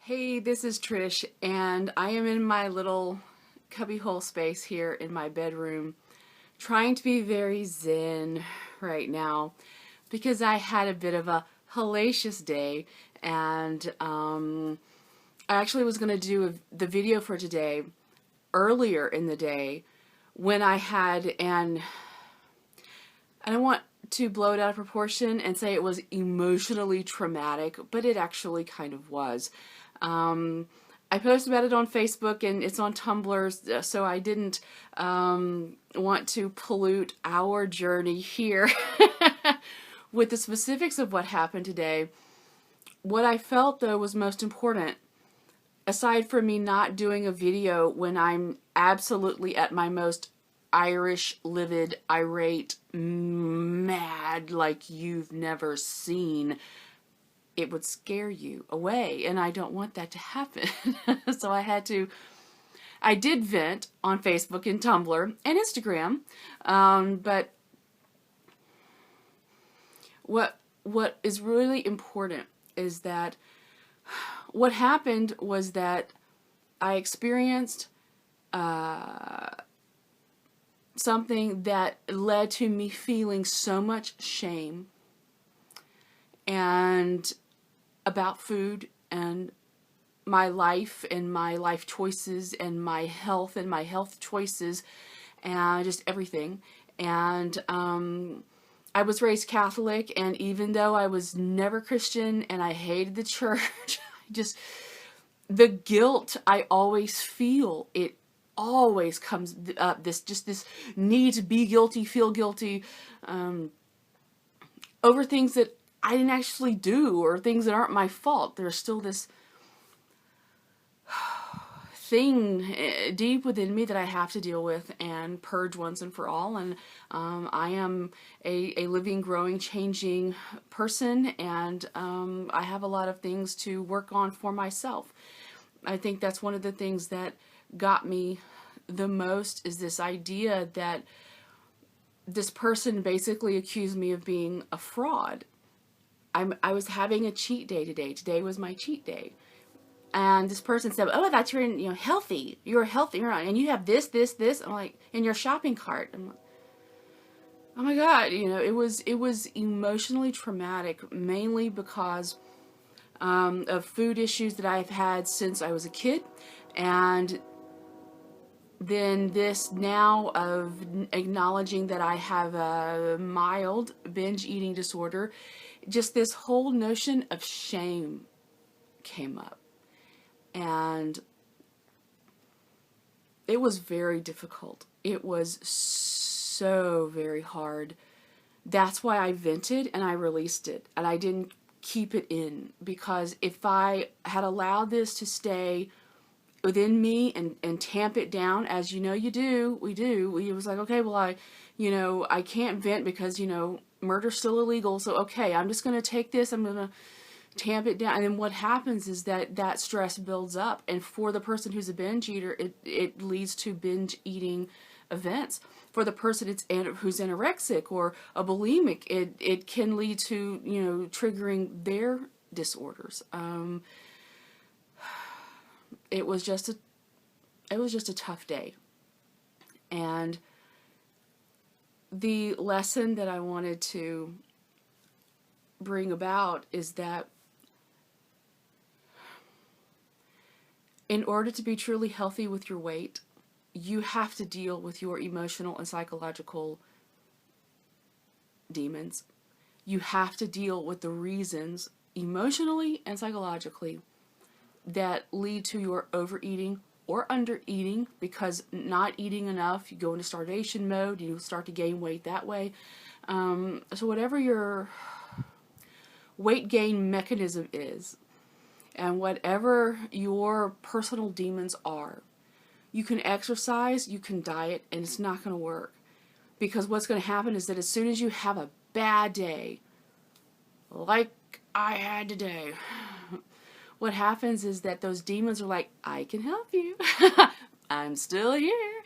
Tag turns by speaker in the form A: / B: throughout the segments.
A: Hey, this is Trish, and I am in my little cubbyhole space here in my bedroom, trying to be very zen right now because I had a bit of a hellacious day, and I actually was going to do the video for today earlier in the day when I had I don't want to blow it out of proportion and say it was emotionally traumatic, but it actually kind of was. I posted about it on Facebook and it's on Tumblr, so I didn't want to pollute our journey here with the specifics of what happened today. What I felt, though, was most important, aside from me not doing a video when I'm absolutely at my most Irish, livid, irate, mad like you've never seen, it would scare you away, and I don't want that to happen. So I did vent on Facebook and Tumblr and Instagram, but what is really important is that what happened was that I experienced something that led to me feeling so much shame and about food and my life choices and my health choices and just everything. And I was raised Catholic, and even though I was never Christian and I hated the church, the guilt I always feel, it always comes up, this need to be guilty, feel guilty, over things that I didn't actually do or things that aren't my fault. There's still this thing deep within me that I have to deal with and purge once and for all. And I am a living, growing, changing person, and I have a lot of things to work on for myself. I think that's one of the things that got me the most, is this idea that this person basically accused me of being a fraud. I was having a cheat day today. Today was my cheat day. And this person said, "Oh, I thought you were, healthy. You're healthy, and you have this, this, this." I'm like, in your shopping cart. I'm like, oh my God, it was emotionally traumatic, mainly because of food issues that I've had since I was a kid, and then this now of acknowledging that I have a mild binge eating disorder. Just this whole notion of shame came up, and it was very difficult. It was so very hard. That's why I vented and I released it, and I didn't keep it in, because if I had allowed this to stay within me and tamp it down, as we was like, okay, well, I can't vent because, murder's still illegal, so okay, I'm just going to take this, I'm going to tamp it down. And then what happens is that stress builds up, and for the person who's a binge eater, it leads to binge eating events. For the person who's anorexic or a bulimic, it can lead to, triggering their disorders. It was just a tough day. And the lesson that I wanted to bring about is that in order to be truly healthy with your weight, you have to deal with your emotional and psychological demons. You have to deal with the reasons, emotionally and psychologically, that lead to your overeating or undereating, because not eating enough, you go into starvation mode, you start to gain weight that way. So whatever your weight gain mechanism is, and whatever your personal demons are, you can exercise, you can diet, and it's not going to work. Because what's going to happen is that as soon as you have a bad day, like I had today, what happens is that those demons are like, I can help you. I'm still here,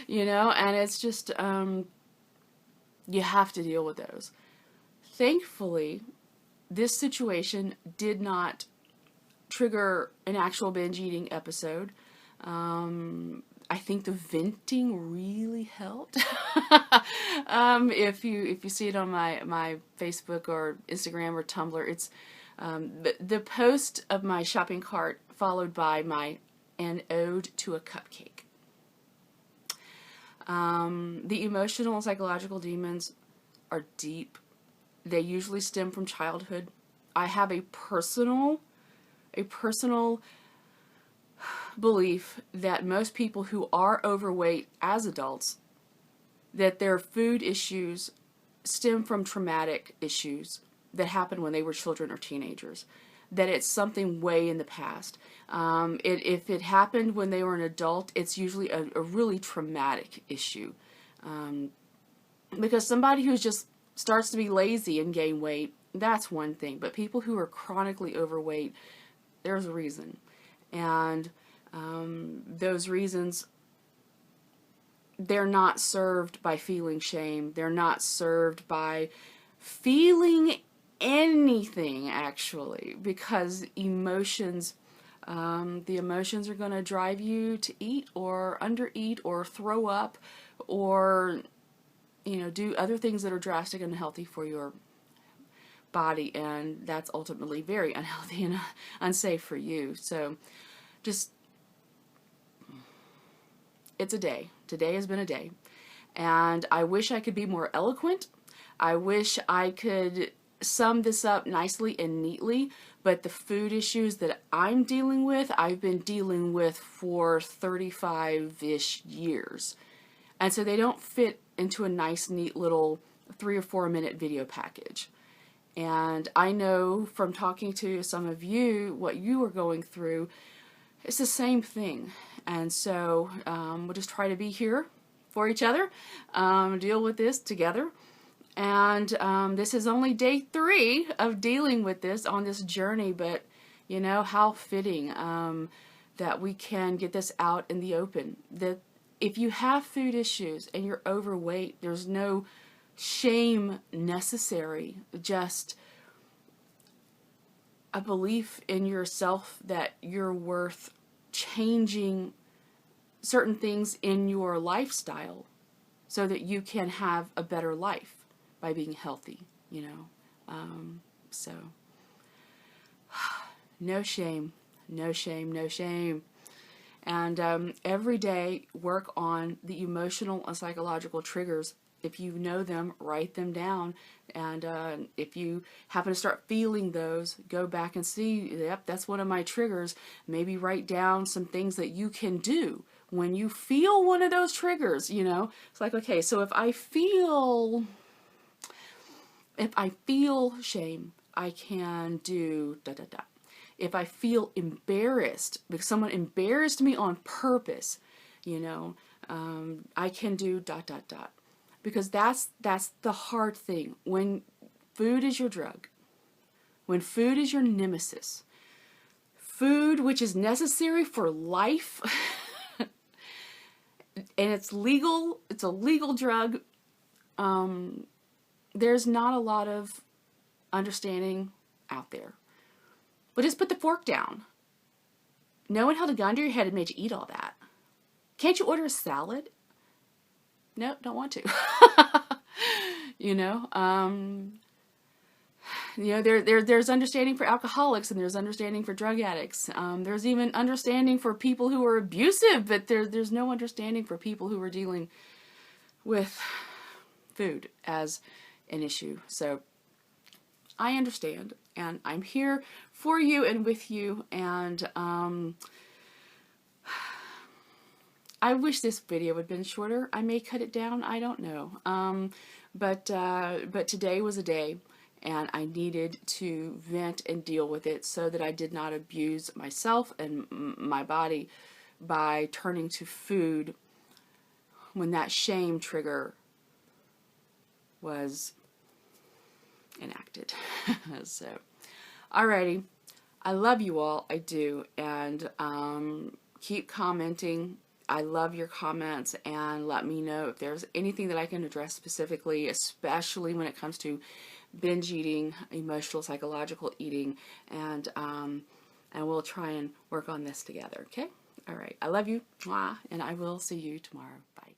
A: and it's just, you have to deal with those. Thankfully, this situation did not trigger an actual binge eating episode. I think the venting really helped. If you see it on my Facebook or Instagram or Tumblr, it's the post of my shopping cart followed by an ode to a cupcake. The emotional and psychological demons are deep. They usually stem from childhood. I have a personal belief that most people who are overweight as adults, that their food issues stem from traumatic issues that happened when they were children or teenagers. That it's something way in the past. If it happened when they were an adult, it's usually a really traumatic issue. Because somebody who just starts to be lazy and gain weight, that's one thing. But people who are chronically overweight, there's a reason. And those reasons, they're not served by feeling shame. They're not served by feeling anything, actually, because emotions, the emotions are going to drive you to eat or undereat or throw up or, do other things that are drastic and unhealthy for your body, and that's ultimately very unhealthy and unsafe for you. So just, it's a day. Today has been a day. And I wish I could be more eloquent. I wish I could sum this up nicely and neatly, but the food issues that I'm dealing with, I've been dealing with for 35-ish years. And so they don't fit into a nice, neat little 3 or 4 minute video package. And I know from talking to some of you what you are going through, it's the same thing. And so we'll just try to be here for each other, deal with this together. And this is only day 3 of dealing with this on this journey, but how fitting that we can get this out in the open. That if you have food issues and you're overweight, there's no shame necessary, just a belief in yourself that you're worth changing certain things in your lifestyle so that you can have a better life by being healthy, so no shame, no shame, no shame. And every day work on the emotional and psychological triggers. If you know them, write them down. And if you happen to start feeling those, go back and see, yep, that's one of my triggers. Maybe write down some things that you can do when you feel one of those triggers, It's like, okay, so if I feel shame, I can do da da da. If I feel embarrassed because someone embarrassed me on purpose, I can do dot dot dot. Because that's the hard thing. When food is your drug, when food is your nemesis, food which is necessary for life, and it's legal, it's a legal drug, there's not a lot of understanding out there. But just put the fork down. No one held a gun to your head and made you eat all that. Can't you order a salad? No, don't want to. There's understanding for alcoholics and there's understanding for drug addicts. There's even understanding for people who are abusive, but there's no understanding for people who are dealing with food as an issue. So I understand, and I'm here for you and with you, and I wish this video would have been shorter. I may cut it down. I don't know. But today was a day, and I needed to vent and deal with it so that I did not abuse myself and my body by turning to food when that shame trigger was enacted. So, alrighty. I love you all. I do. And keep commenting. I love your comments, and let me know if there's anything that I can address specifically, especially when it comes to binge eating, emotional, psychological eating, and and we'll try and work on this together, okay? All right. I love you, mwah, and I will see you tomorrow. Bye.